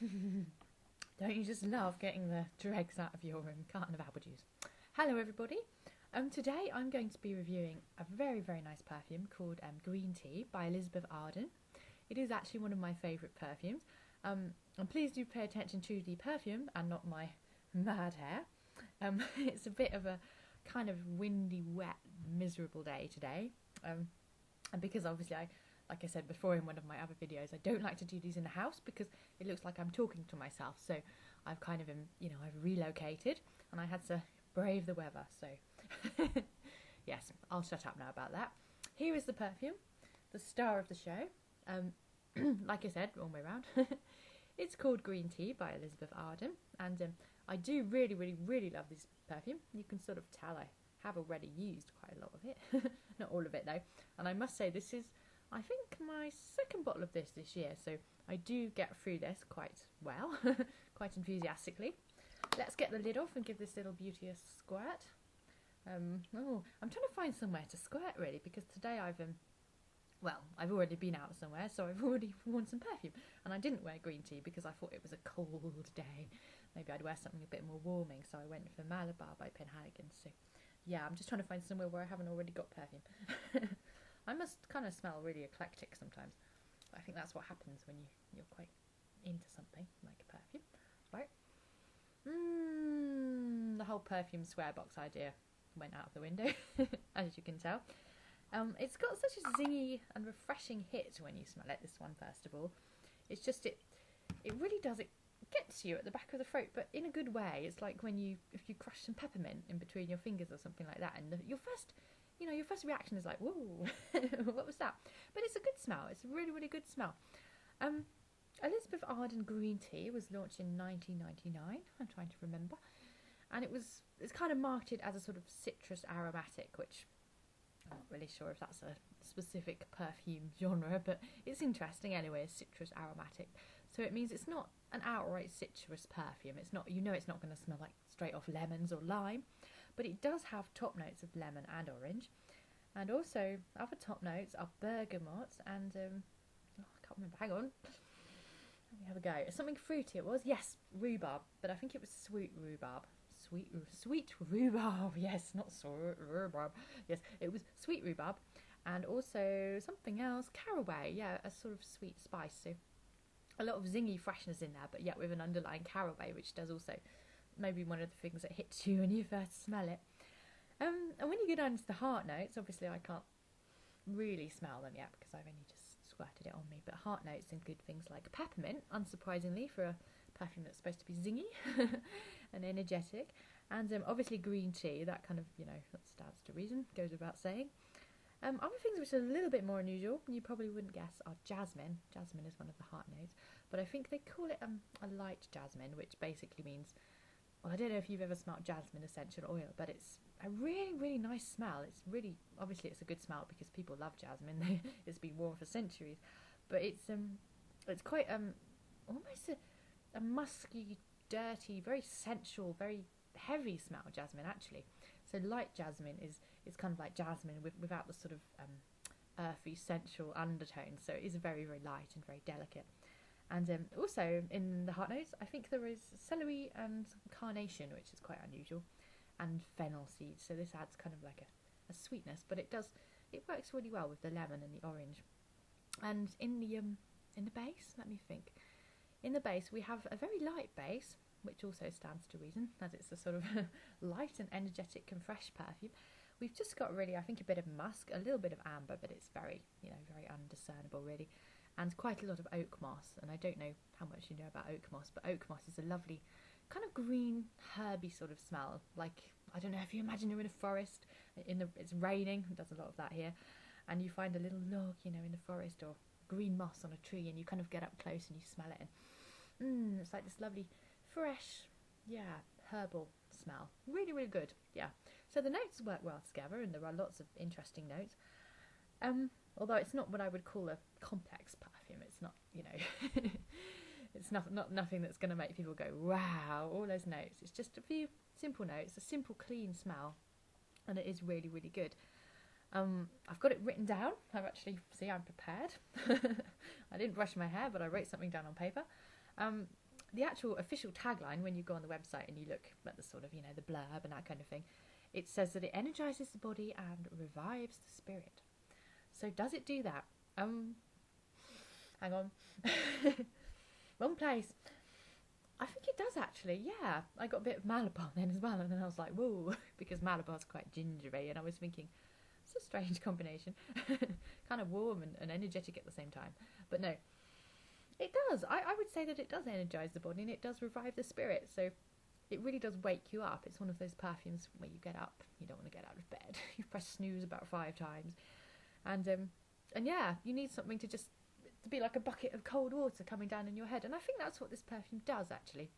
Don't you just love getting the dregs out of your carton of apple juice? Hello everybody. Today I'm going to be reviewing a very nice perfume called Green Tea by Elizabeth Arden. It is actually one of my favourite perfumes. And please do pay attention to the perfume and not my mad hair. It's a bit of a kind of windy, wet, miserable day today. And because obviously like I said before in one of my other videos, I don't like to do these in the house because it looks like I'm talking to myself. So I've kind of, I've relocated and I had to brave the weather. So yes, I'll shut up now about that. Here is the perfume, the star of the show. Like I said, all the way around. It's called Green Tea by Elizabeth Arden, and I do really love this perfume. You can sort of tell I have already used quite a lot of it. Not all of it though. And I must say this is, I think, my second bottle of this year, so I do get through this quite well, quite enthusiastically. Let's get the lid off and give this little beauty a squirt. I'm trying to find somewhere to squirt really, because today I've already been out somewhere, so I've already worn some perfume. And I didn't wear green tea because I thought it was a cold day. Maybe I'd wear something a bit more warming, so I went for Malabar by Penhaligon. So yeah, I'm just trying to find somewhere where I haven't already got perfume. I must kind of smell really eclectic sometimes. I think that's what happens when you're quite into something, like a perfume. Right? The whole perfume swear box idea went out of the window, as you can tell. It's got such a zingy and refreshing hit when you smell it, this one first of all. It's just, it really does, it gets you at the back of the throat, but in a good way. It's like if you crush some peppermint in between your fingers or something like that, and your first reaction is like, whoa, what was that? But it's a good smell. It's a really good smell. Elizabeth Arden Green Tea was launched in 1999. I'm trying to remember. And it's kind of marketed as a sort of citrus aromatic, which I'm not really sure if that's a specific perfume genre, but it's interesting anyway, citrus aromatic. So it means it's not an outright citrus perfume. It's not, it's not going to smell like straight off lemons or lime, but it does have top notes of lemon and orange. And also other top notes are bergamot and, I can't remember, hang on. Let me have a go. Something fruity it was. Yes, rhubarb, but I think it was sweet rhubarb. Sweet rhubarb, yes, not sweet rhubarb. Yes, it was sweet rhubarb, and also something else, caraway, yeah, a sort of sweet spice. So a lot of zingy freshness in there, but yet with an underlying caraway, which does also maybe one of the things that hits you when you first smell it. And when you go down to the heart notes, obviously I can't really smell them yet because I've only just squirted it on me, but heart notes include things like peppermint, unsurprisingly for a perfume that's supposed to be zingy and energetic, and obviously green tea, that kind of, that stands to reason, goes without saying. Other things which are a little bit more unusual, you probably wouldn't guess, are jasmine. Jasmine is one of the heart notes, but I think they call it a light jasmine, which basically means, well, I don't know if you've ever smelled jasmine essential oil, but it's a really nice smell. It's really, obviously it's a good smell because people love jasmine. It's been worn for centuries, but it's quite almost a musky, dirty, very sensual, very heavy smell, jasmine actually. So light jasmine is kind of like jasmine without the sort of earthy, sensual undertone. So it is very light and very delicate. And also in the heart notes, I think there is celery and carnation, which is quite unusual, and fennel seeds. So this adds kind of like a sweetness, but it works really well with the lemon and the orange. And in the base, let me think. In the base, we have a very light base, which also stands to reason, as it's a sort of light and energetic and fresh perfume. We've just got really, I think, a bit of musk, a little bit of amber, but it's very, very undiscernible really, and quite a lot of oak moss. And I don't know how much you know about oak moss, but oak moss is a lovely kind of green, herby sort of smell. Like, I don't know if you imagine you're in a forest, it's raining, it does a lot of that here, and you find a little log, in the forest, or green moss on a tree, and you kind of get up close and you smell it, and it's like this lovely, fresh, herbal smell. Really good, yeah. So the notes work well together, and there are lots of interesting notes. Although it's not what I would call a complex perfume. It's not, it's nothing that's going to make people go, wow, all those notes. It's just a few simple notes, a simple, clean smell, and it is really good. I've got it written down. I'm prepared. I didn't brush my hair, but I wrote something down on paper. the actual official tagline, when you go on the website and you look at the sort of, you know, the blurb and that kind of thing, it says that it energizes the body and revives the spirit. So does it do that? Hang on. Wrong place. I think it does actually, yeah. I got a bit of Malabar then as well, and then I was like, whoa, because Malabar's quite gingery, and I was thinking, it's a strange combination. Kind of warm and energetic at the same time. But no, it does. I would say that it does energise the body, and it does revive the spirit, so it really does wake you up. It's one of those perfumes where you get up, you don't want to get out of bed. You press snooze about 5 times. And yeah, you need something to be like a bucket of cold water coming down on your head. And I think that's what this perfume does, actually.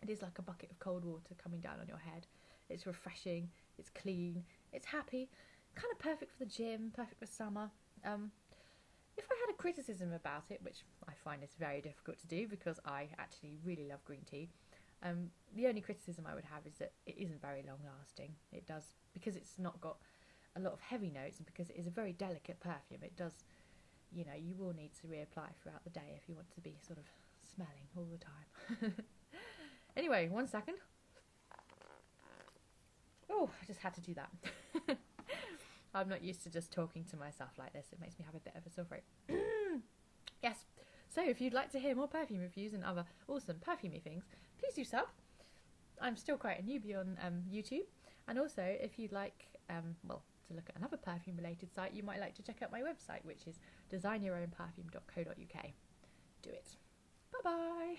It is like a bucket of cold water coming down on your head. It's refreshing, it's clean, it's happy, kind of perfect for the gym, perfect for summer. If I had a criticism about it, which I find is very difficult to do because I actually really love green tea, the only criticism I would have is that it isn't very long lasting. It does, because it's not got a lot of heavy notes, and because it is a very delicate perfume, it does, you know, you will need to reapply throughout the day if you want to be sort of smelling all the time. Anyway, 1 second. Oh, I just had to do that. I'm not used to just talking to myself like this. It makes me have a bit of a sore throat. Yes. So if you'd like to hear more perfume reviews and other awesome perfumey things, please do sub. I'm still quite a newbie on YouTube. And also, if you'd like, to look at another perfume-related site, you might like to check out my website, which is designyourownperfume.co.uk. Do it. Bye-bye.